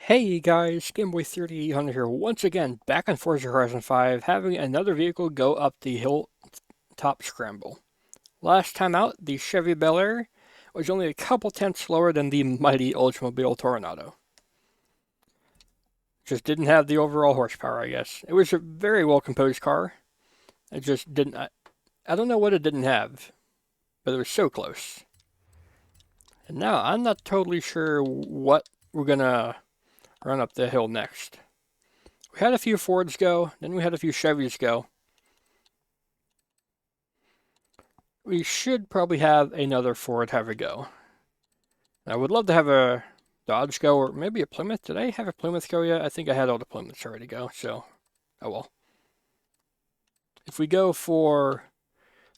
Hey guys, GameBoy3800 here once again, back on Forza Horizon 5, having another vehicle go up the hilltop scramble. Last time out, the Chevy Bel Air was only a couple tenths slower than the mighty Oldsmobile Toronado. Just didn't have the overall horsepower, I guess. It was a very well composed car. It just didn't. I don't know what it didn't have, but it was so close. And now I'm not totally sure what we're gonna run up the hill next. We had a few Fords go, then we had a few Chevys go. We should probably have another Ford have a go. I would love to have a Dodge go, or maybe a Plymouth. Did I have a Plymouth go yet? I think I had all the Plymouths already go, so oh well. If we go for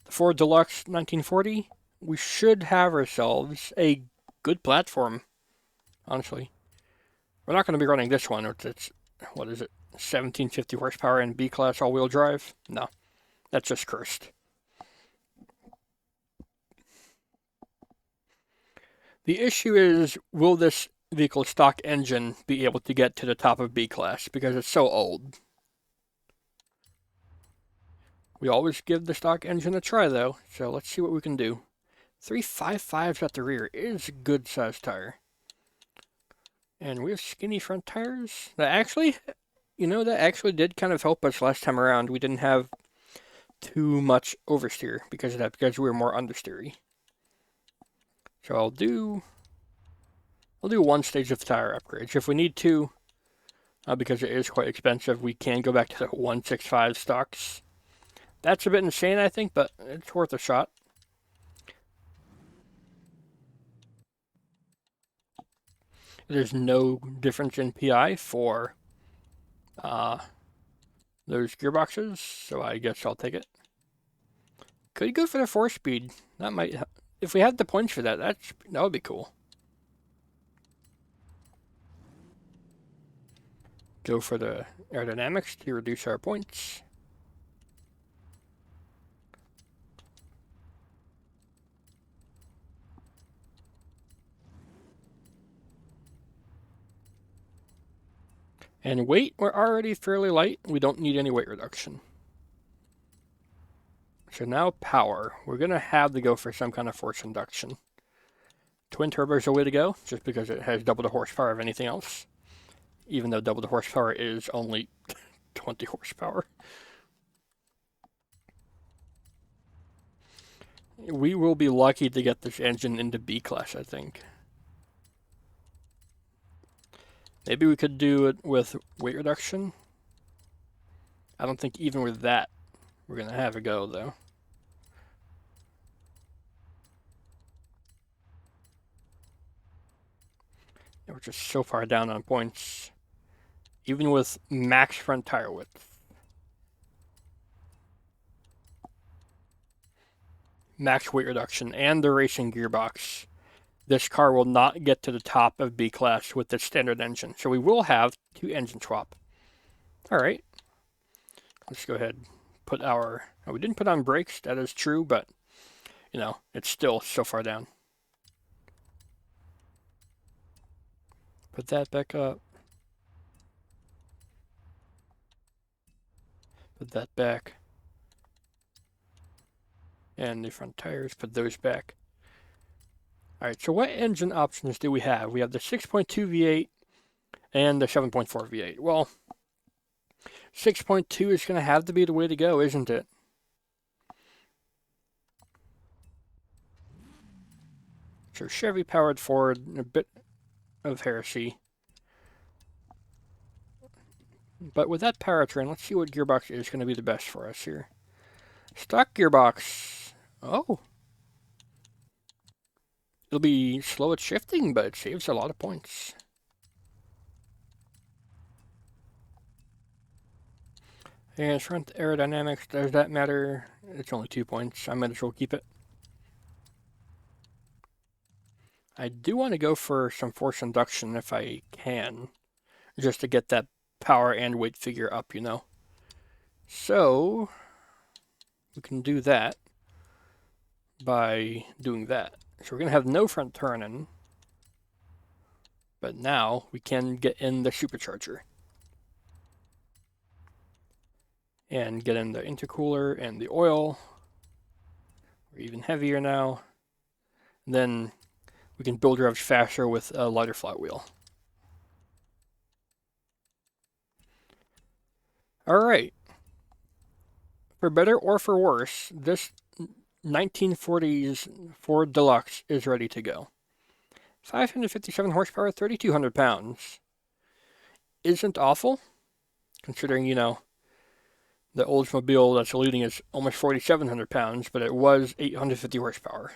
the Ford Deluxe 1940, we should have ourselves a good platform, honestly. We're not going to be running this one, it's, what is it, 1750 horsepower and B-Class all-wheel drive? No, that's just cursed. The issue is, will this vehicle's stock engine be able to get to the top of B-Class, because it's so old. We always give the stock engine a try, though, so let's see what we can do. 355s at the rear is a good size tire. And we have skinny front tires. That actually did kind of help us last time around. We didn't have too much oversteer because of that, because we were more understeery. So I'll do one stage of tire upgrades. If we need to, because it is quite expensive, we can go back to the 165 stocks. That's a bit insane, I think, but it's worth a shot. There's no difference in PI for those gearboxes, so I guess I'll take it. Could go for the 4-speed. That might, if we had the points for that, that would be cool. Go for the aerodynamics to reduce our points. And weight, we're already fairly light. We don't need any weight reduction. So now power. We're going to have to go for some kind of force induction. Twin turbo is the way to go, just because it has double the horsepower of anything else. Even though double the horsepower is only 20 horsepower. We will be lucky to get this engine into B-Class, I think. Maybe we could do it with weight reduction. I don't think even with that we're going to have a go, though. And we're just so far down on points. Even with max front tire width. Max weight reduction and the racing gearbox. This car will not get to the top of B-Class with the standard engine. So we will have 2 engine swap. Alright. Let's go ahead and put our... Oh, we didn't put on brakes, that is true, but, you know, it's still so far down. Put that back up. Put that back. And the front tires, put those back. Alright, so what engine options do we have? We have the 6.2 V8 and the 7.4 V8. Well, 6.2 is going to have to be the way to go, isn't it? So Chevy powered Ford, a bit of heresy. But with that powertrain, let's see what gearbox is going to be the best for us here. Stock gearbox. Oh. It'll be slow at shifting, but it saves a lot of points. And front aerodynamics, does that matter? It's only 2 points. I might as well keep it. I do want to go for some force induction if I can, just to get that power and weight figure up, you know. So, we can do that by doing that. So we're going to have no front turning, But now we can get in the supercharger. And get in the intercooler and the oil. We're even heavier now. And then we can build revs faster with a lighter flywheel. Alright. For better or for worse, this 1940s Ford Deluxe is ready to go. 557 horsepower, 3,200 pounds. Isn't awful, considering, you know, the Oldsmobile that's leading is almost 4,700 pounds, but it was 850 horsepower.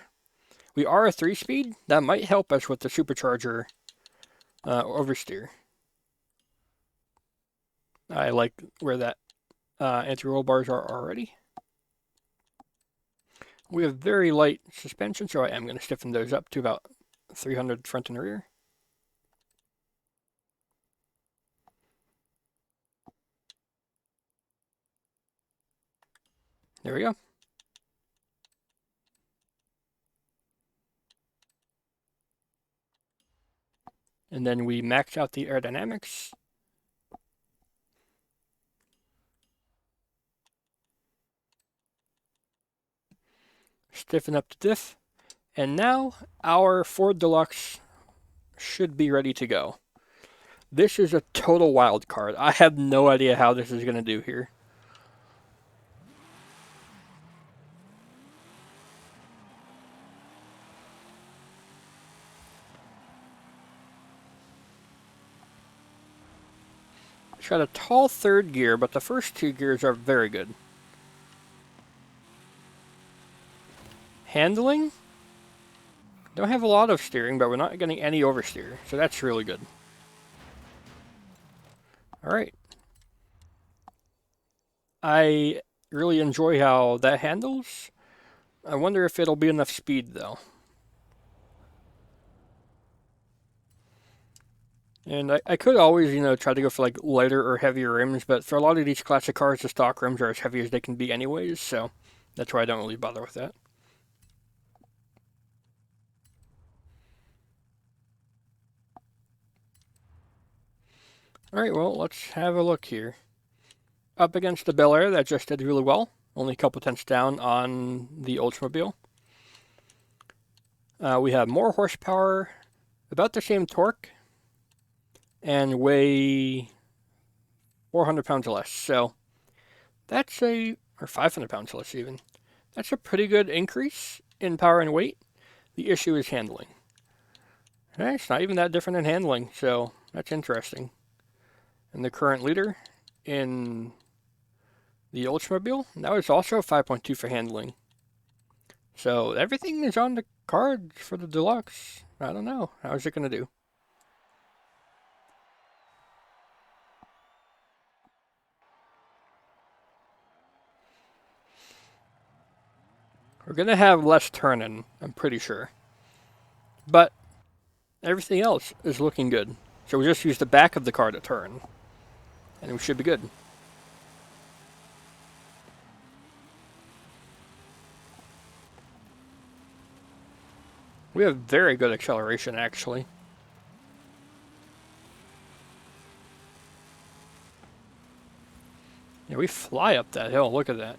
We are a 3-speed. That might help us with the supercharger oversteer. I like where that anti-roll bars are already. We have very light suspension, so I am going to stiffen those up to about 300 front and rear. There we go. And then we max out the aerodynamics. Stiffen up the diff. And now our Ford Deluxe should be ready to go. This is a total wild card. I have no idea how this is going to do here. It's got a tall third gear, but the first 2 gears are very good. Handling? Don't have a lot of steering, but we're not getting any oversteer, so that's really good. Alright. I really enjoy how that handles. I wonder if it'll be enough speed, though. And I could always, you know, try to go for like lighter or heavier rims, but for a lot of these classic cars, the stock rims are as heavy as they can be anyways, so that's why I don't really bother with that. Alright, well, let's have a look here. Up against the Bel Air, that just did really well. Only a couple tenths down on the Oldsmobile. We have more horsepower, about the same torque, and weigh 400 pounds less. So that's or 500 pounds less even. That's a pretty good increase in power and weight. The issue is handling. It's not even that different in handling, so that's interesting. And the current leader in the Oldsmobile, that was also 5.2 for handling. So everything is on the cards for the Deluxe. I don't know. How is it going to do? We're going to have less turning, I'm pretty sure. But everything else is looking good. So we just use the back of the car to turn. And we should be good. We have very good acceleration, actually. Yeah, we fly up that hill. Look at that.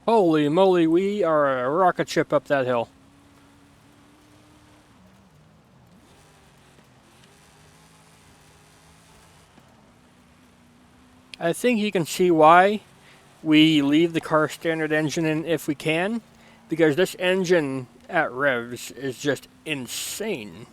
Holy moly, we are a rocket ship up that hill. I think you can see why we leave the car standard engine in if we can, because this engine at revs is just insane.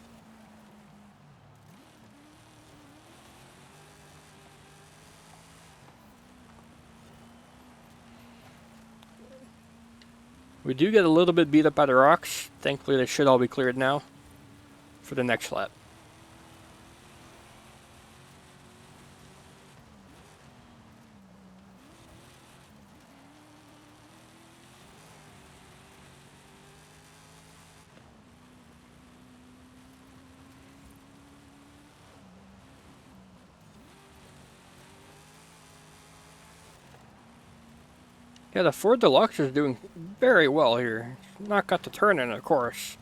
We do get a little bit beat up by the rocks. Thankfully, they should all be cleared now for the next lap. Yeah, the Ford Deluxe is doing very well here. It's not got the turn in, of course.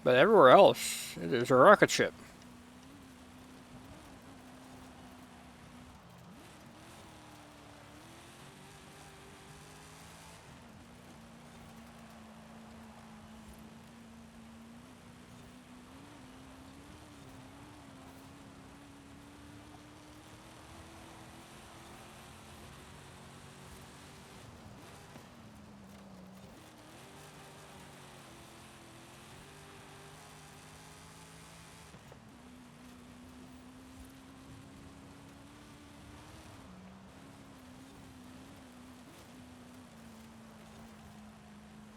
But everywhere else, it is a rocket ship.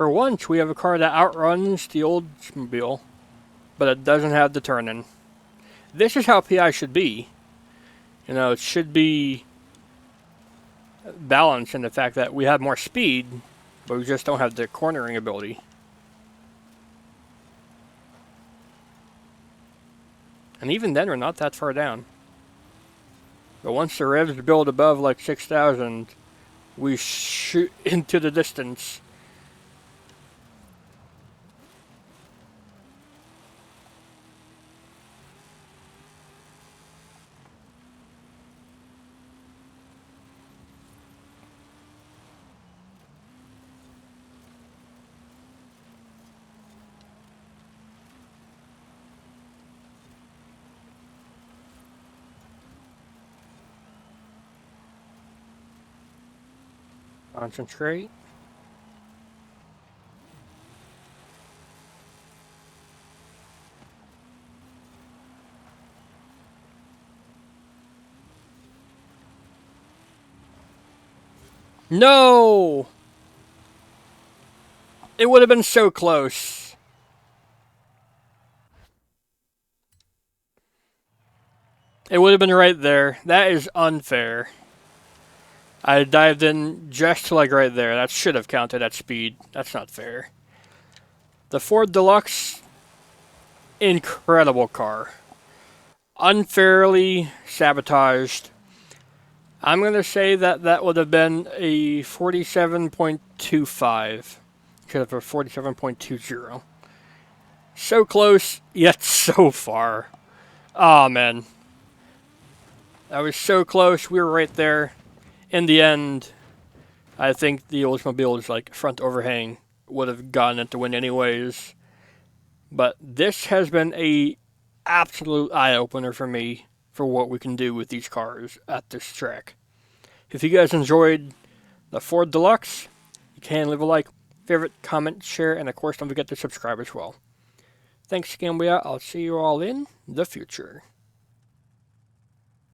For once, we have a car that outruns the Oldsmobile, but it doesn't have the turn-in. This is how PI should be. You know, it should be balanced in the fact that we have more speed, but we just don't have the cornering ability. And even then, we're not that far down. But once the revs build above like 6,000, we shoot into the distance. Concentrate. No! It would have been so close. It would have been right there. That is unfair. I dived in just to like right there. That should have counted at speed. That's not fair. The Ford Deluxe, incredible car. Unfairly sabotaged. I'm going to say that that would have been a 47.25 instead of a 47.20. So close, yet so far. Oh man. That was so close. We were right there. In the end, I think the Oldsmobile's like front overhang would have gotten it to win anyways. But this has been a absolute eye-opener for me for what we can do with these cars at this track. If you guys enjoyed the Ford Deluxe, you can leave a like, favorite, comment, share, and of course don't forget to subscribe as well. Thanks again, I'll see you all in the future.